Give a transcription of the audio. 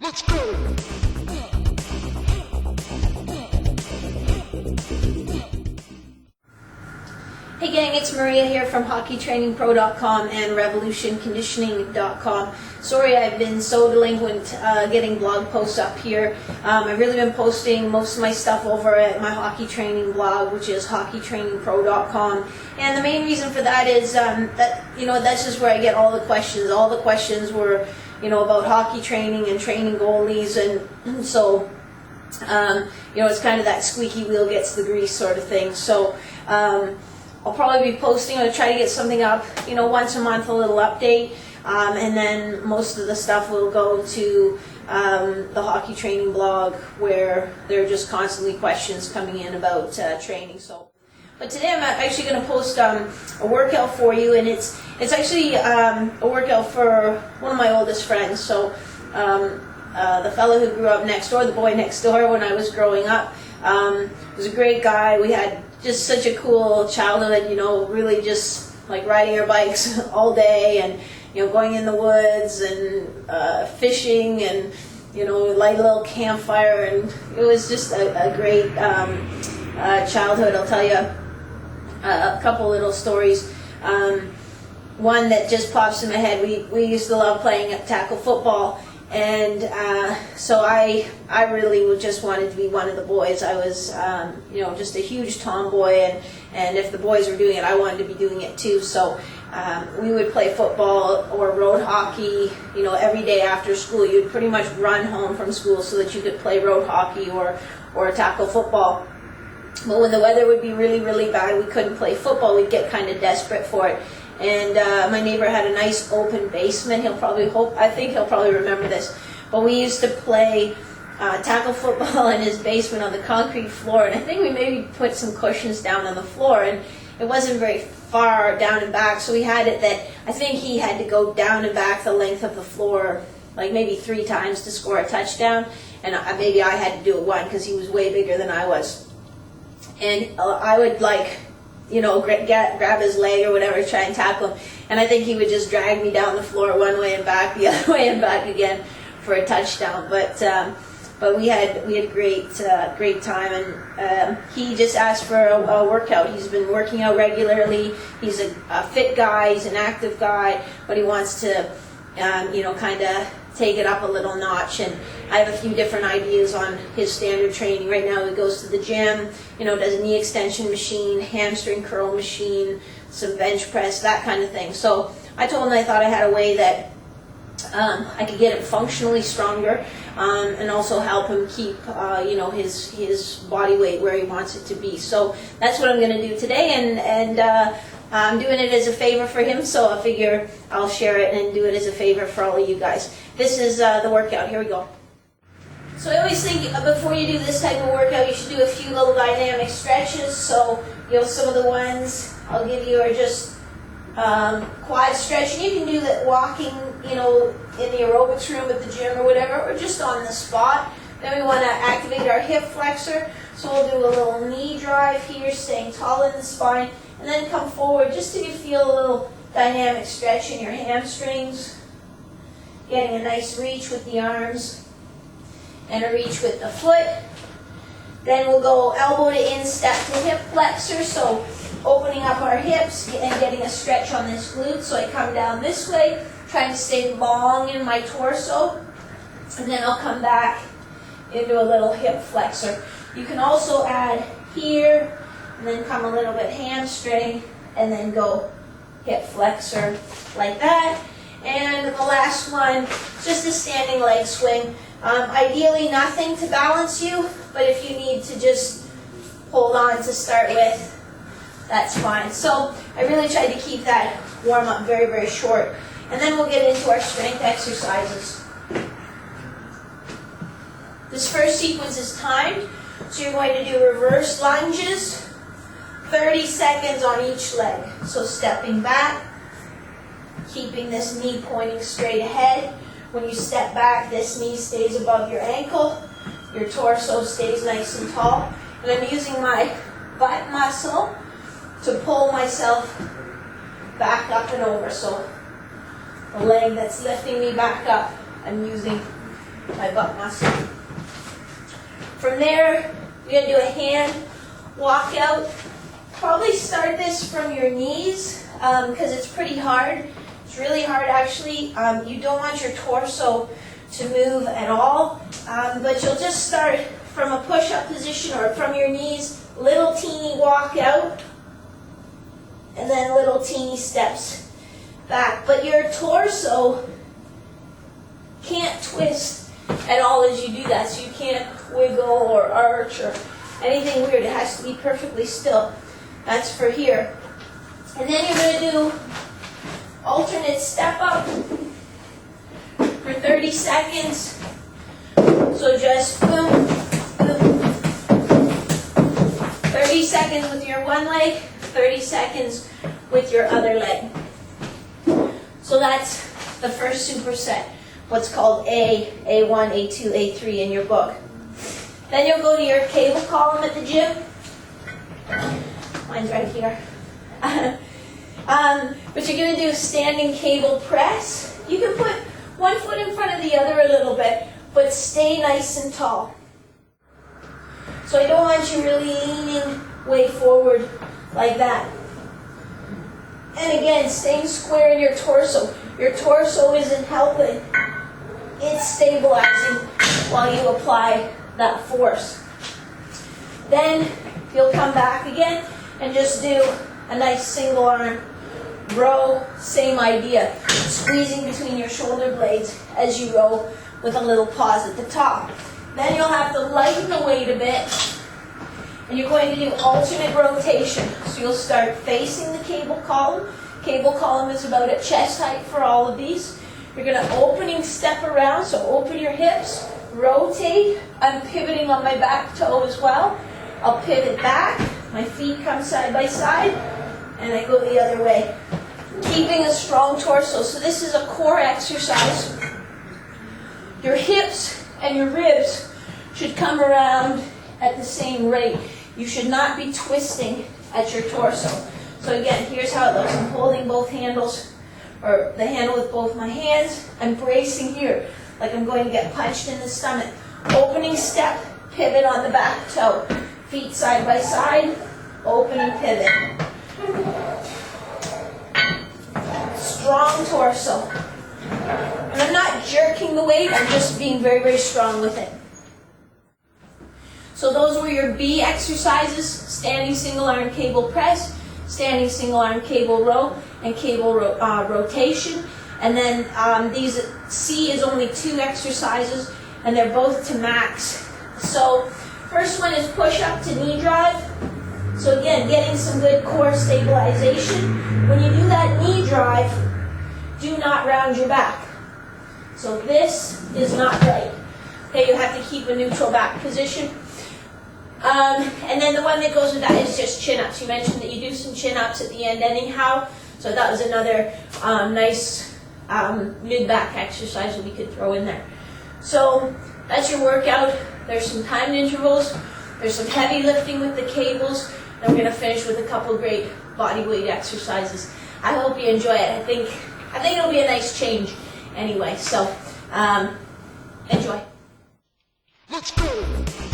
Let's go! Hey gang, it's Maria here from hockeytrainingpro.com and revolutionconditioning.com. Sorry I've been so delinquent getting blog posts up here. I've really been posting most of my stuff over at my hockey training blog, which is hockeytrainingpro.com. And the main reason for that is that's just where I get all the questions. All the questions were, about hockey training and training goalies, and so it's kind of that squeaky wheel gets the grease sort of thing. So I'll probably be posting, I'll try to get something up, once a month, a little update, and then most of the stuff will go to the hockey training blog, where there are just constantly questions coming in about training. But today I'm actually going to post a workout for you, and it's actually a workout for one of my oldest friends. So the fellow who grew up next door, the boy next door when I was growing up, was a great guy. We had just such a cool childhood, really just like riding our bikes all day, and going in the woods and fishing, and light a little campfire, and it was just a great childhood. I'll tell you a couple little stories. One that just pops in my head, we used to love playing tackle football, and so I really just wanted to be one of the boys. I was just a huge tomboy, and if the boys were doing it, I wanted to be doing it too. So we would play football or road hockey, every day after school. You'd pretty much run home from school so that you could play road hockey or tackle football. But when the weather would be really, really bad, we couldn't play football. We'd get kind of desperate for it. And my neighbor had a nice open basement. I think he'll probably remember this. But we used to play tackle football in his basement on the concrete floor. And I think we maybe put some cushions down on the floor. And it wasn't very far down and back. So we had it that I think he had to go down and back the length of the floor, like maybe 3 times to score a touchdown. And maybe I had to do it 1 because he was way bigger than I was. And I would grab his leg or whatever, try and tackle him, and I think he would just drag me down the floor one way and back, the other way and back again for a touchdown. But we had great time, and he just asked for a workout. He's been working out regularly. He's a fit guy. He's an active guy, but he wants to kind of take it up a little notch, and I have a few different ideas on his standard training. Right now he goes to the gym, does a knee extension machine, hamstring curl machine, some bench press, that kind of thing. So I told him I thought I had a way that I could get him functionally stronger, and also help him keep his body weight where he wants it to be. So that's what I'm going to do today, and I'm doing it as a favor for him, so I figure I'll share it and do it as a favor for all of you guys. This is the workout. Here we go. So I always think before you do this type of workout, you should do a few little dynamic stretches. So, some of the ones I'll give you are just quad stretching. You can do that walking, in the aerobics room at the gym or whatever, or just on the spot. Then we want to activate our hip flexor. So we'll do a little knee drive here, staying tall in the spine, and then come forward just till you feel a little dynamic stretch in your hamstrings. Getting a nice reach with the arms and a reach with the foot. Then we'll go elbow to instep to hip flexor, so opening up our hips and getting a stretch on this glute. So I come down this way, trying to stay long in my torso, and then I'll come back into a little hip flexor. You can also add here, and then come a little bit hamstring, and then go hip flexor like that. And the last one, just a standing leg swing. Ideally nothing to balance you, but if you need to just hold on to start with, that's fine. So I really tried to keep that warm up very, very short. And then we'll get into our strength exercises. This first sequence is timed, so you're going to do reverse lunges, 30 seconds on each leg. So stepping back, keeping this knee pointing straight ahead. When you step back, this knee stays above your ankle. Your torso stays nice and tall. And I'm using my butt muscle to pull myself back up and over. So the leg that's lifting me back up, I'm using my butt muscle. From there, we're going to do a hand walkout. Probably start this from your knees because it's pretty hard. It's really hard actually. You don't want your torso to move at all, but you'll just start from a push-up position or from your knees, little teeny walk out, and then little teeny steps back. But your torso can't twist at all as you do that, so you can't wiggle or arch or anything weird. It has to be perfectly still. That's for here. And then you're going to do alternate step up for 30 seconds. So just boom, boom. 30 seconds with your one leg, 30 seconds with your other leg. So that's the first superset, what's called A, A1, A2, A3 in your book. Then you'll go to your cable column at the gym. Mine's right here. What you're going to do is standing cable press. You can put one foot in front of the other a little bit, but stay nice and tall. So I don't want you really leaning way forward like that. And again, staying square in your torso. Your torso isn't helping. It's stabilizing while you apply that force. Then you'll come back again and just do a nice single arm row, same idea. Squeezing between your shoulder blades as you row with a little pause at the top. Then you'll have to lighten the weight a bit, and you're going to do alternate rotation. So you'll start facing the cable column. Cable column is about at chest height for all of these. You're going to opening step around, so open your hips, rotate. I'm pivoting on my back toe as well. I'll pivot back, my feet come side by side, and I go the other way. Keeping a strong torso. So this is a core exercise. Your hips and your ribs should come around at the same rate. You should not be twisting at your torso. So again, here's how it looks. I'm holding both handles, or the handle with both my hands. I'm bracing here, like I'm going to get punched in the stomach. Opening step, pivot on the back toe. Feet side by side, open and pivot. Strong torso. And I'm not jerking the weight, I'm just being very, very strong with it. So those were your B exercises: standing single arm cable press, standing single arm cable row, and cable rotation. And then these C is only 2 exercises, and they're both to max. So first one is push up to knee drive. So again, getting some good core stabilization. When you do that knee drive, do not round your back. So this is not right. Okay, you have to keep a neutral back position. And then the one that goes with that is just chin-ups. You mentioned that you do some chin-ups at the end anyhow, so that was another nice mid-back exercise that we could throw in there. So that's your workout. There's some timed intervals. There's some heavy lifting with the cables. And we're going to finish with a couple great body weight exercises. I hope you enjoy it. I think it'll be a nice change anyway. So enjoy. Let's go.